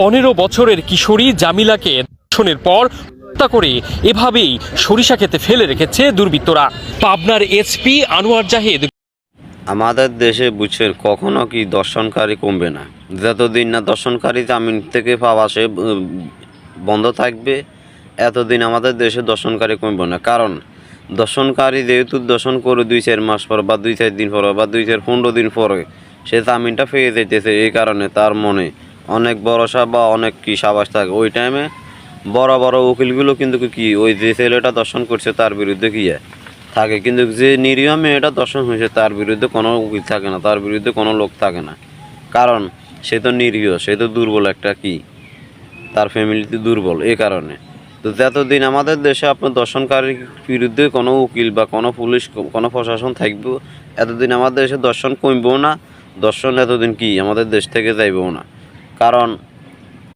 15 বছরের কিশোরী জামিলাকে ধর্ষণের পর হত্যা করে এভাবেই সরিষা ক্ষেতে ফেলে রেখেছে দুর্বৃত্তরা। পাবনার এসপি আনোয়ার জাহিদ, আমাদের দেশে বুঝছেন কখনো কি দর্শনকারী কমবে না। যতদিন না দর্শনকারী জামিন থেকে পাওয়া সে বন্ধ থাকবে, এতদিন আমাদের দেশে দর্শনকারী কমবে না। কারণ দর্শনকারী যেহেতু দর্শন করে 2-4 মাস পর বা 2-4 দিন পরে বা 2-15 দিন পরে সে জামিনটা পেয়ে যেতেছে, এই কারণে তার মনে অনেক ভরসা বা অনেক কি সাবাস থাকে। ওই টাইমে বড় বড় উকিলগুলো কিন্তু কি ওই যে ছেলেটা দর্শন করছে তার বিরুদ্ধে কি থাকে, কিন্তু যে নিরীহ মেয়েটা দর্শন হয়েছে তার বিরুদ্ধে কোনো উকিল থাকে না, তার বিরুদ্ধে কোনো লোক থাকে না। কারণ সে তো নিরীহ, সে তো দুর্বল একটা কি, তার ফ্যামিলিতে দুর্বল। এই কারণে তো যতদিন আমাদের দেশে আপনার দর্শনকারীর বিরুদ্ধে কোনো উকিল বা কোনো পুলিশ কোনো প্রশাসন থাকবে, এতদিন আমাদের দেশে দর্শন কমবেও না, দর্শন এতদিন কি আমাদের দেশ থেকে যাইবেও না। কারণ